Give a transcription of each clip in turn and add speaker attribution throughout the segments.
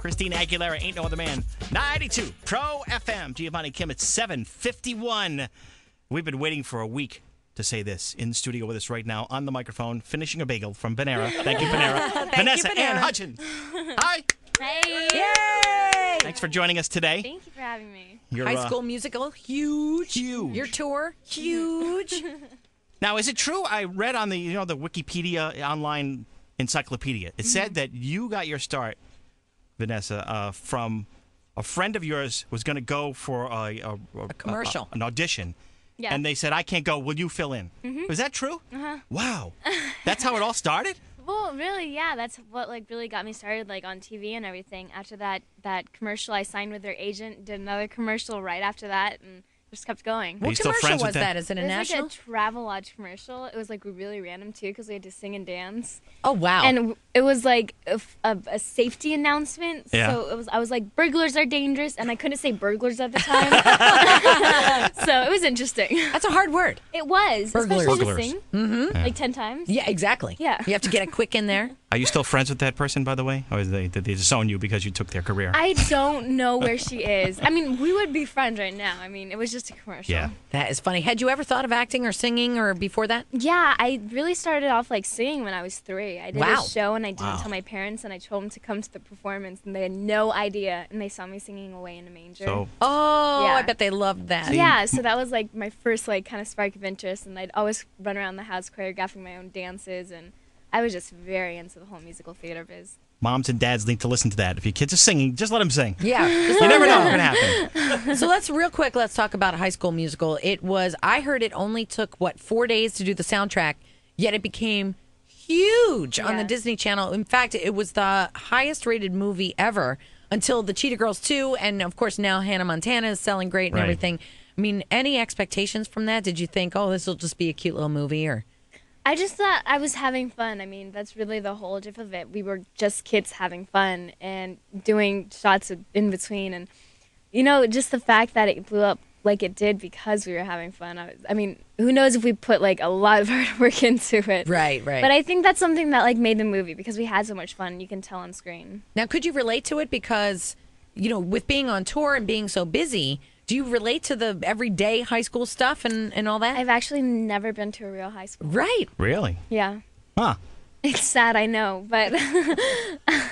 Speaker 1: Christina Aguilera, Ain't No Other Man. 92 Pro FM. Giovanni Kim, it's 7:51. We've been waiting for a week to say this in the studio with us right now on the microphone, finishing a bagel from Panera. Thank you, Panera. Vanessa Hudgens. Hi.
Speaker 2: Hey.
Speaker 3: Yay!
Speaker 1: Thanks for joining us today.
Speaker 2: Thank you for having me.
Speaker 1: Your
Speaker 3: High School Musical, huge. Your tour, huge.
Speaker 1: Now, is it true? I read on the the Wikipedia online encyclopedia. It said that you got your start, Vanessa, from a friend of yours was going to go for a
Speaker 3: commercial,
Speaker 1: an audition.
Speaker 2: Yeah.
Speaker 1: And they said, "I can't go. Will you fill in?" Is that true? Wow. That's how it all started?
Speaker 2: Well, really, yeah. That's what really got me started on TV and everything. After that commercial, I signed with their agent, did another commercial right after that, and just kept going.
Speaker 1: Are you
Speaker 3: What
Speaker 1: still
Speaker 3: commercial
Speaker 1: friends with
Speaker 3: was
Speaker 1: them?
Speaker 3: that? Is it a
Speaker 2: It was
Speaker 3: national?
Speaker 2: like a Travelodge commercial. It was really random too because we had to sing and dance.
Speaker 3: Oh, wow.
Speaker 2: And it was like a safety announcement.
Speaker 1: Yeah.
Speaker 2: So I was like, burglars are dangerous, and I couldn't say burglars at the time. So it was interesting.
Speaker 3: That's a hard word.
Speaker 2: It was,
Speaker 3: Burglars.
Speaker 2: especially to
Speaker 1: Burglars.
Speaker 2: sing
Speaker 3: Mm-hmm.
Speaker 2: like 10 times.
Speaker 3: Yeah, exactly.
Speaker 2: Yeah.
Speaker 3: You have to get it quick in there.
Speaker 1: Are you still friends with that person, by the way? Or did they disown you because you took their career?
Speaker 2: I don't know where she is. I mean, we would be friends right now. I mean, it was just a commercial.
Speaker 1: Yeah.
Speaker 3: That is funny. Had you ever thought of acting or singing or before that?
Speaker 2: Yeah, I really started off singing when I was 3. I did
Speaker 3: Wow.
Speaker 2: a show and I didn't
Speaker 1: Wow.
Speaker 2: tell my parents, and I told them to come to the performance, and they had no idea, and they saw me singing Away in a Manger.
Speaker 1: So
Speaker 3: Oh,
Speaker 2: Yeah.
Speaker 3: I bet they loved that.
Speaker 2: Yeah, so that was my first kind of spark of interest, and I'd always run around the house choreographing my own dances, and I was just very into the whole musical theater biz.
Speaker 1: moms and dads need to listen to that. If your kids are singing, just let them sing.
Speaker 3: Yeah. Just
Speaker 1: You
Speaker 3: let
Speaker 1: never
Speaker 3: them
Speaker 1: know
Speaker 3: go.
Speaker 1: what's going to happen.
Speaker 3: So let's talk about High School Musical. I heard it only took, 4 days to do the soundtrack, yet it became huge on the
Speaker 2: Yes.
Speaker 3: Disney Channel. In fact, it was the highest rated movie ever until the Cheetah Girls 2, and of course now Hannah Montana is selling great and
Speaker 1: Right.
Speaker 3: everything. I mean, any expectations from that? Did you think, this will just be a cute little movie, or?
Speaker 2: I just thought I was having fun. I mean, that's really the whole gist of it. We were just kids having fun and doing shots in between. And, just the fact that it blew up like it did because we were having fun. I mean, who knows if we put a lot of hard work into it.
Speaker 3: Right.
Speaker 2: But I think that's something that made the movie because we had so much fun. You can tell on screen.
Speaker 3: Now, could you relate to it? Because, with being on tour and being so busy, do you relate to the everyday high school stuff and all that?
Speaker 2: I've actually never been to a real high school.
Speaker 3: Right.
Speaker 1: Really?
Speaker 2: Yeah.
Speaker 1: Huh.
Speaker 2: It's sad, I know, but
Speaker 3: I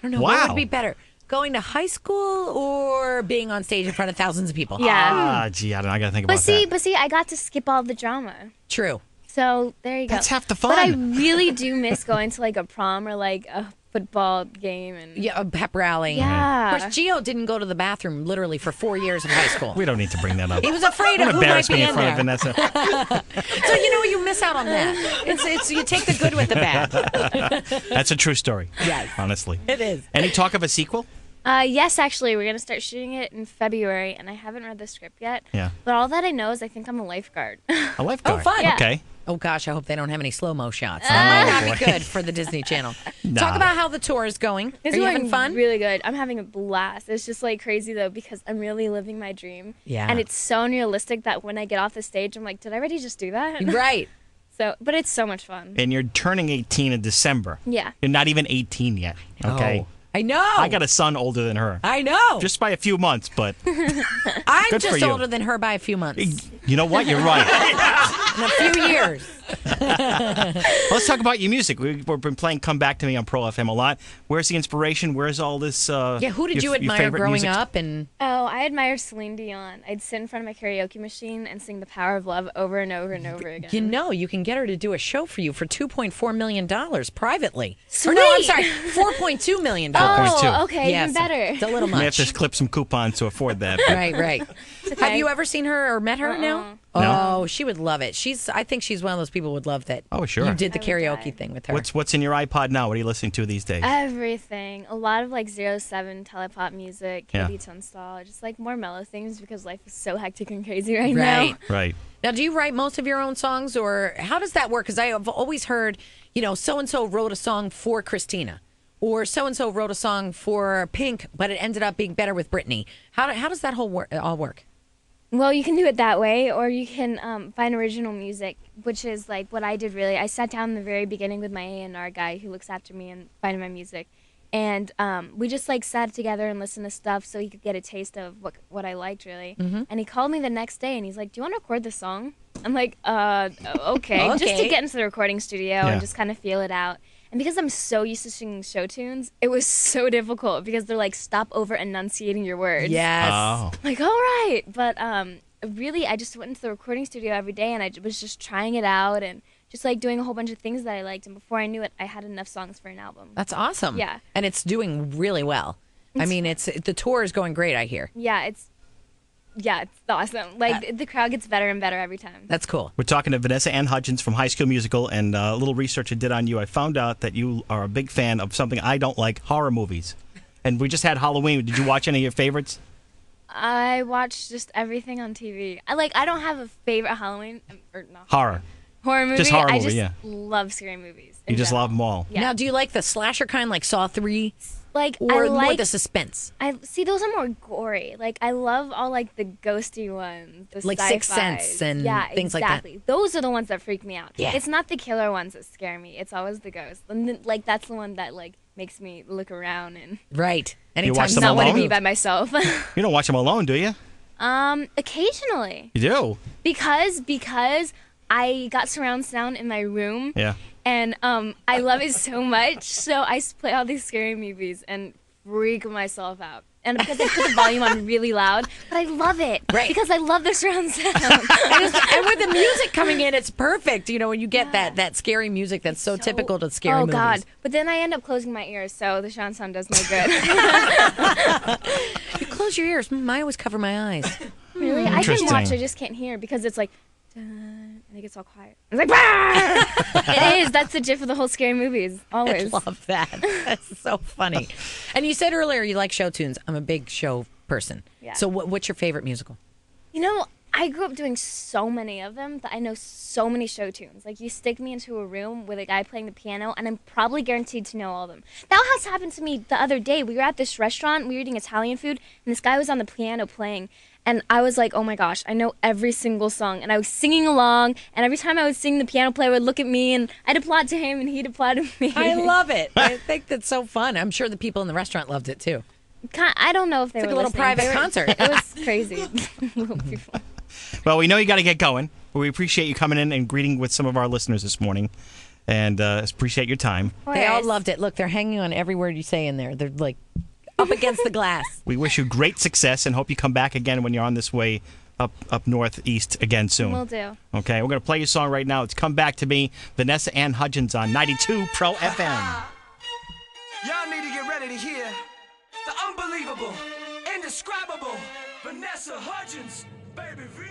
Speaker 3: don't know.
Speaker 1: Wow.
Speaker 3: What would be better? Going to high school or being on stage in front of thousands of people?
Speaker 2: yeah.
Speaker 1: Gee, I don't know. I got to think about
Speaker 2: But see, I got to skip all the drama.
Speaker 3: True.
Speaker 2: So there you go.
Speaker 1: That's half the
Speaker 2: But I
Speaker 1: fun.
Speaker 2: really do miss going to a prom or a football game and
Speaker 3: Yeah, a pep rally.
Speaker 2: Yeah.
Speaker 3: Of course, Gio didn't go to the bathroom literally for 4 years of high school.
Speaker 1: We don't need to bring that up.
Speaker 3: He was afraid
Speaker 1: Don't
Speaker 3: of who might
Speaker 1: embarrass
Speaker 3: be
Speaker 1: me in
Speaker 3: in
Speaker 1: front
Speaker 3: there.
Speaker 1: of Vanessa.
Speaker 3: So you miss out on that. It's you take the good with the bad.
Speaker 1: That's a true story.
Speaker 3: Yes.
Speaker 1: Honestly.
Speaker 3: It is.
Speaker 1: Any talk of a sequel?
Speaker 2: yes, actually, we're gonna start shooting it in February, and I haven't read the script yet.
Speaker 1: Yeah.
Speaker 2: But all that I know is I think I'm a lifeguard.
Speaker 1: A lifeguard.
Speaker 3: Oh, fun.
Speaker 2: Yeah.
Speaker 1: Okay.
Speaker 3: Oh gosh, I hope they don't have any slow-mo shots. That might not be good for the Disney Channel.
Speaker 1: Nah.
Speaker 3: Talk about how the tour is going.
Speaker 2: It's
Speaker 3: Are you
Speaker 2: going
Speaker 3: having fun?
Speaker 2: really good. I'm having a blast. It's just crazy though because I'm really living my dream.
Speaker 3: Yeah.
Speaker 2: And it's so unrealistic that when I get off the stage, I'm like, did I already just do that?
Speaker 3: Right.
Speaker 2: So, but it's so much fun.
Speaker 1: And you're turning 18 in December.
Speaker 2: Yeah.
Speaker 1: You're not even 18 yet. Okay.
Speaker 3: Oh, I know.
Speaker 1: I got a son older than her.
Speaker 3: I know.
Speaker 1: Just by a few months, but
Speaker 3: I'm
Speaker 1: good for
Speaker 3: just
Speaker 1: you.
Speaker 3: older than her by a few months.
Speaker 1: you know what? You're right.
Speaker 3: In a few years.
Speaker 1: Let's talk about your music. We've been playing Come Back to Me on Pro FM a lot. Where's the inspiration? Where's all this?
Speaker 3: Yeah, who did you
Speaker 1: your
Speaker 3: admire
Speaker 1: favorite
Speaker 3: growing
Speaker 1: music?
Speaker 3: up? And
Speaker 2: Oh, I admire Celine Dion. I'd sit in front of my karaoke machine and sing The Power of Love over and over and over again.
Speaker 3: you can get her to do a show for you for $2.4 million privately.
Speaker 2: Sweet.
Speaker 3: Or no, I'm sorry, $4.2 million.
Speaker 1: 4.2.
Speaker 2: Oh, okay,
Speaker 3: Yes,
Speaker 2: even better.
Speaker 3: It's a little
Speaker 1: We have
Speaker 3: much.
Speaker 1: to clip some coupons to afford that. but-
Speaker 3: Right.
Speaker 2: okay.
Speaker 3: Have you ever seen her or met her now?
Speaker 1: No.
Speaker 3: Oh, she would love it. I think she's one of those people who would love that.
Speaker 1: Oh, sure.
Speaker 3: You did the
Speaker 2: I would
Speaker 3: karaoke
Speaker 2: die.
Speaker 3: thing with her.
Speaker 1: What's in your iPod now? What are you listening to these days?
Speaker 2: Everything. A lot of 07 telepop music,
Speaker 1: Yeah.
Speaker 2: KB Tunstall, just more mellow things because life is so hectic and crazy right
Speaker 3: Right.
Speaker 2: now.
Speaker 1: Right.
Speaker 3: Now, do you write most of your own songs, or how does that work? Because I have always heard, so-and-so wrote a song for Christina, or so-and-so wrote a song for Pink, but it ended up being better with Britney. How does that all work?
Speaker 2: Well, you can do it that way, or you can find original music, which is what I did really. I sat down in the very beginning with my A&R guy who looks after me and finding my music. And we just like sat together and listened to stuff so he could get a taste of what I liked really. And he called me the next day and he's like, "Do you want to record this song?" I'm like, okay. Just to get into the recording studio and just kind of feel it out. And because I'm so used to singing show tunes, it was so difficult because they're like, stop over enunciating your words.
Speaker 3: Yes.
Speaker 1: Oh.
Speaker 2: Like, all right. But really, I just went into the recording studio every day and I was just trying it out and just like doing a whole bunch of things that I liked. And before I knew it, I had enough songs for an album.
Speaker 3: That's awesome.
Speaker 2: Yeah.
Speaker 3: And it's doing really well. I mean, the tour is going great, I hear.
Speaker 2: Yeah, it's awesome. Like, the crowd gets better and better every time.
Speaker 3: That's cool.
Speaker 1: We're talking to Vanessa Hudgens from High School Musical, and a little research I did on you. I found out that you are a big fan of something I don't like, horror movies. And we just had Halloween. Did you watch any of your favorites?
Speaker 2: I watch just everything on TV. I don't have a favorite Halloween or no
Speaker 1: Horror.
Speaker 2: horror movie.
Speaker 1: Just horror
Speaker 2: I
Speaker 1: movie,
Speaker 2: just
Speaker 1: yeah.
Speaker 2: love scary movies.
Speaker 1: You just love them all.
Speaker 2: Yeah.
Speaker 3: Now, do you like the slasher kind, like Saw 3?
Speaker 2: Like,
Speaker 3: Or
Speaker 2: I
Speaker 3: more
Speaker 2: like
Speaker 3: the suspense?
Speaker 2: I see those are more gory. Like, I love all like the ghosty ones, the
Speaker 3: Like
Speaker 2: sci-fis.
Speaker 3: Sixth Sense and things like that.
Speaker 2: exactly. Those are the ones that freak me out.
Speaker 3: Yeah.
Speaker 2: It's not the killer ones that scare me. It's always the ghosts. And like that's the one that like makes me look around and
Speaker 3: Right.
Speaker 1: watch
Speaker 3: Anytime
Speaker 1: them
Speaker 2: not want to
Speaker 1: alone?
Speaker 2: be by myself.
Speaker 1: You don't watch them alone, do you?
Speaker 2: Occasionally.
Speaker 1: You do?
Speaker 2: Because I got surround sound in my room.
Speaker 1: Yeah.
Speaker 2: And I love it so much. So I play all these scary movies and freak myself out. And because I put the volume on really loud, but I love it.
Speaker 3: Right.
Speaker 2: Because I love the surround sound.
Speaker 3: And with the music coming in, it's perfect. You know, when you get that scary music that's so typical to scary movies.
Speaker 2: Oh, God. But then I end up closing my ears, so the surround sound does no good.
Speaker 3: You close your ears. I always cover my eyes.
Speaker 2: Really? I can
Speaker 1: Interesting.
Speaker 2: watch, I just can't hear because it's like, dun, and it gets all quiet. It's like, bah! It is. That's the gif of the whole scary movies.
Speaker 3: I
Speaker 2: Always.
Speaker 3: love that. That's so funny. And you said earlier you like show tunes. I'm a big show person.
Speaker 2: Yeah.
Speaker 3: So what's your favorite musical?
Speaker 2: You know, I grew up doing so many of them that I know so many show tunes. Like, you stick me into a room with a guy playing the piano, and I'm probably guaranteed to know all of them. That has happened to me the other day. We were at this restaurant, we were eating Italian food, and this guy was on the piano playing. And I was like, oh my gosh, I know every single song. And I was singing along, and every time I would sing, the piano player would look at me, and I'd applaud to him, and he'd applaud to me.
Speaker 3: I love it. I think that's so fun. I'm sure the people in the restaurant loved it too.
Speaker 2: I don't know if they
Speaker 3: It's
Speaker 2: were
Speaker 3: like a little
Speaker 2: listening.
Speaker 3: private concert.
Speaker 2: It was crazy. Little people.
Speaker 1: Well, we know you got to get going. But we appreciate you coming in and greeting with some of our listeners this morning. And appreciate your time.
Speaker 3: They all loved it. Look, they're hanging on every word you say in there. They're like up against the glass.
Speaker 1: We wish you great success and hope you come back again when you're on this way up northeast again soon.
Speaker 2: Will do.
Speaker 1: Okay, we're going to play your song right now. It's Come Back to Me, Vanessa Hudgens on 92 Pro FM.
Speaker 4: Y'all need to get ready to hear the unbelievable, indescribable Vanessa Hudgens, baby V.